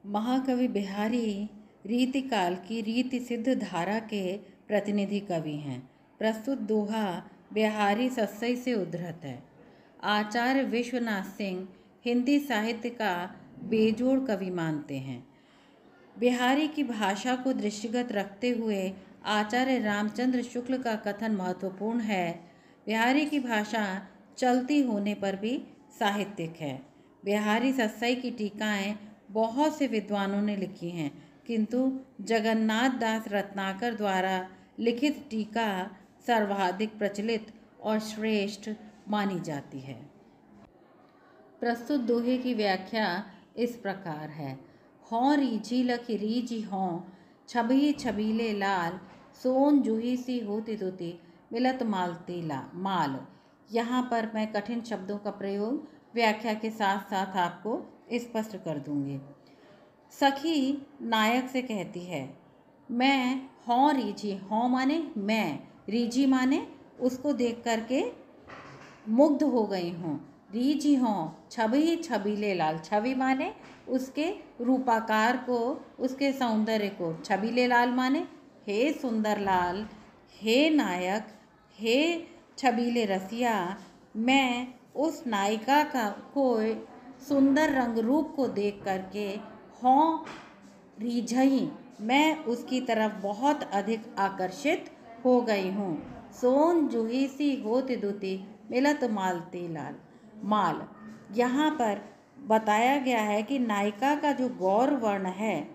महाकवि बिहारी रीतिकाल की रीति सिद्ध धारा के प्रतिनिधि कवि हैं। प्रस्तुत दोहा बिहारी सस्सई से उद्धृत है। आचार्य विश्वनाथ सिंह हिंदी साहित्य का बेजोड़ कवि मानते हैं। बिहारी की भाषा को दृष्टिगत रखते हुए आचार्य रामचंद्र शुक्ल का कथन महत्वपूर्ण है। बिहारी की भाषा चलती होने पर भी साहित्यिक है। बिहारी सस्सई की टीकाएं बहुत से विद्वानों ने लिखी हैं, किंतु जगन्नाथ दास रत्नाकर द्वारा लिखित टीका सर्वाधिक प्रचलित और श्रेष्ठ मानी जाती है। प्रस्तुत दोहे की व्याख्या इस प्रकार है। हों रीझी लखी रीझी हों, छबी छबीले लाल, सोन जूही सी होती तुती, मिलत मालती माल। यहाँ पर मैं कठिन शब्दों का प्रयोग व्याख्या के साथ साथ आपको स्पष्ट कर दूंगी। सखी नायक से कहती है, मैं हों रीझी, हों माने मैं, रीझी माने उसको देख करके मुग्ध हो गई हूँ। रीझी हों, छवि छबीले लाल, छवि माने उसके रूपाकार को, उसके सौंदर्य को, छबीले लाल माने हे सुंदर लाल, हे नायक, हे छबीले रसिया, मैं उस नायिका का को सुंदर रंग रूप को देख करके हों रीझई, मैं उसकी तरफ बहुत अधिक आकर्षित हो गई हूँ। सोन जूही सी होती दुती, मिलत मालती लाल माल। यहाँ पर बताया गया है कि नायिका का जो गौर वर्ण है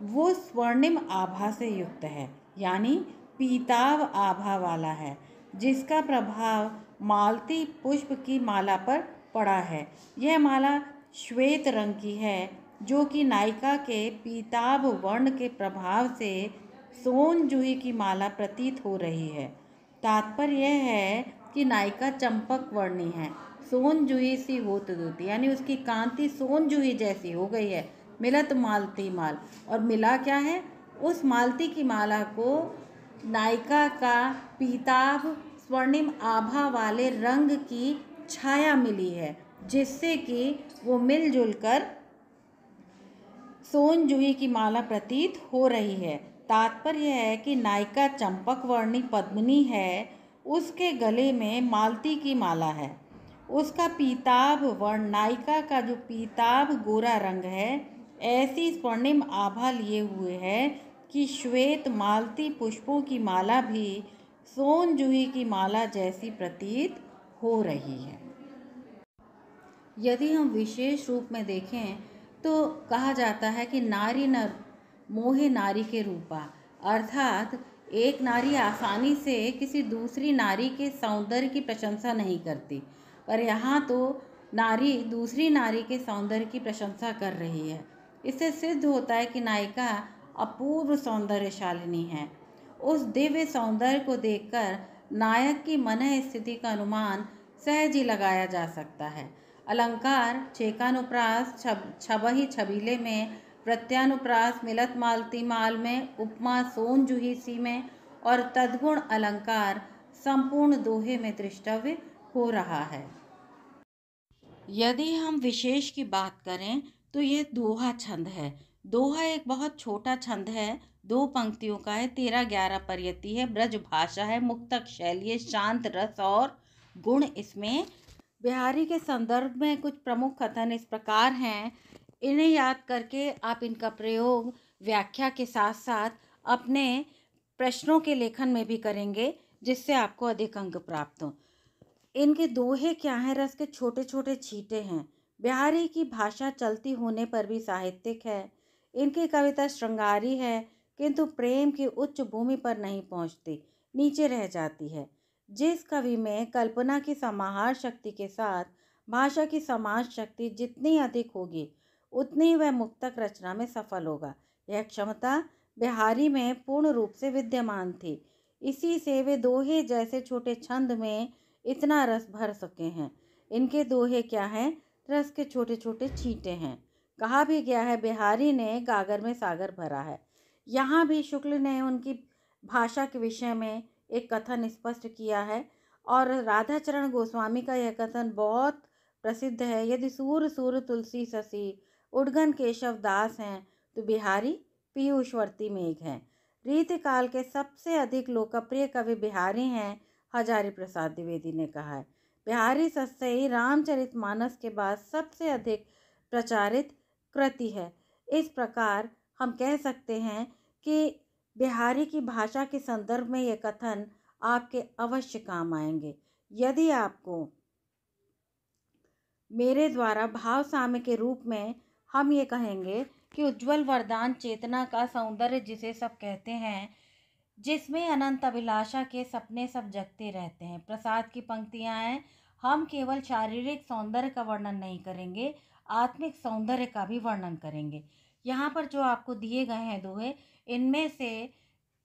वो स्वर्णिम आभा से युक्त है, यानी पीताव आभा वाला है, जिसका प्रभाव मालती पुष्प की माला पर पड़ा है। यह माला श्वेत रंग की है, जो कि नायिका के पीताभ वर्ण के प्रभाव से सोन जूही की माला प्रतीत हो रही है। तात्पर्य यह है कि नायिका चंपक वर्णी है, सोन जूही सी होत दूती, यानी उसकी कांति सोन जूही जैसी हो गई है। मिलत मालती माल, और मिला क्या है, उस मालती की माला को नायिका का पीताभ स्वर्णिम आभा वाले रंग की छाया मिली है, जिससे कि वो मिलजुल कर सोन जूही की माला प्रतीत हो रही है। तात्पर्य है कि नायिका चंपक वर्णी पद्मिनी है, उसके गले में मालती की माला है। उसका पीताभ वर्ण, नायिका का जो पीताभ गोरा रंग है, ऐसी स्वर्णिम आभा लिए हुए है कि श्वेत मालती पुष्पों की माला भी सोन जूही की माला जैसी प्रतीत हो रही है। यदि हम विशेष रूप में देखें तो कहा जाता है कि नारी नर मोहे नारी के रूपा, अर्थात एक नारी आसानी से किसी दूसरी नारी के सौंदर्य की प्रशंसा नहीं करती, पर यहाँ तो नारी दूसरी नारी के सौंदर्य की प्रशंसा कर रही है। इससे सिद्ध होता है कि नायिका अपूर्व सौंदर्यशालिनी है। उस दिव्य सौंदर्य को देखकर नायक की मन स्थिति का अनुमान सहज ही लगाया जा सकता है। अलंकार छेकानुप्रास, छबही छबीले में, प्रत्यानुप्रास मिलत मालती माल में, उपमा सोन जूही सी में, और तद्गुण अलंकार संपूर्ण दोहे में दृष्टव्य हो रहा है। यदि हम विशेष की बात करें तो यह दोहा छंद है। दोहा एक बहुत छोटा छंद है, 2 पंक्तियों का है, 13-11 परियति है, ब्रज भाषा है, मुक्तक शैली है, शांत रस और गुण इसमें। बिहारी के संदर्भ में कुछ प्रमुख कथन इस प्रकार हैं, इन्हें याद करके आप इनका प्रयोग व्याख्या के साथ साथ अपने प्रश्नों के लेखन में भी करेंगे, जिससे आपको अधिक अंक प्राप्त हो। इनके दोहे क्या हैं? रस के छोटे छोटे छींटे हैं। बिहारी की भाषा चलती होने पर भी साहित्यिक है। इनकी कविता श्रृंगारी है, किंतु प्रेम की उच्च भूमि पर नहीं पहुंचती, नीचे रह जाती है। जिस कवि में कल्पना की समाहार शक्ति के साथ भाषा की समाज शक्ति जितनी अधिक होगी, उतनी वह मुक्तक रचना में सफल होगा। यह क्षमता बिहारी में पूर्ण रूप से विद्यमान थी। इसी से वे दोहे जैसे छोटे छंद में इतना रस भर सके हैं। इनके दोहे क्या हैं? रस के छोटे छोटे छींटे हैं। कहा भी गया है, बिहारी ने गागर में सागर भरा है। यहाँ भी शुक्ल ने उनकी भाषा के विषय में एक कथन स्पष्ट किया है, और राधाचरण गोस्वामी का यह कथन बहुत प्रसिद्ध है। यदि सूर सूर तुलसी ससी, उडगन केशव दास हैं, तो बिहारी पीयूषवर्ती मेघ हैं। रीतिकाल के सबसे अधिक लोकप्रिय कवि बिहारी हैं, हजारी प्रसाद द्विवेदी ने कहा है। बिहारी सस्सई रामचरितमानस के बाद सबसे अधिक प्रचारित कृति है। इस प्रकार हम कह सकते हैं कि बिहारी की भाषा के संदर्भ में ये कथन आपके अवश्य काम आएंगे। यदि आपको मेरे द्वारा भाव साम्य के रूप में हम ये कहेंगे कि उज्जवल वरदान चेतना का सौंदर्य जिसे सब कहते हैं, जिसमें अनंत अभिलाषा के सपने सब जगते रहते हैं। प्रसाद की पंक्तियां हैं, हम केवल शारीरिक सौंदर्य का वर्णन नहीं करेंगे, आत्मिक सौंदर्य का भी वर्णन करेंगे। यहाँ पर जो आपको दिए गए हैं दोहे, इनमें से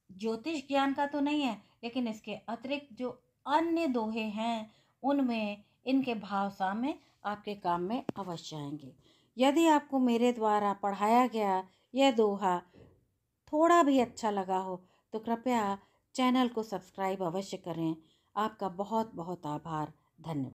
ज्योतिष ज्ञान का तो नहीं है, लेकिन इसके अतिरिक्त जो अन्य दोहे हैं उनमें इनके भाव साम्य आपके काम में अवश्य आएंगे। यदि आपको मेरे द्वारा पढ़ाया गया यह दोहा थोड़ा भी अच्छा लगा हो तो कृपया चैनल को सब्सक्राइब अवश्य करें। आपका बहुत बहुत आभार। धन्यवाद।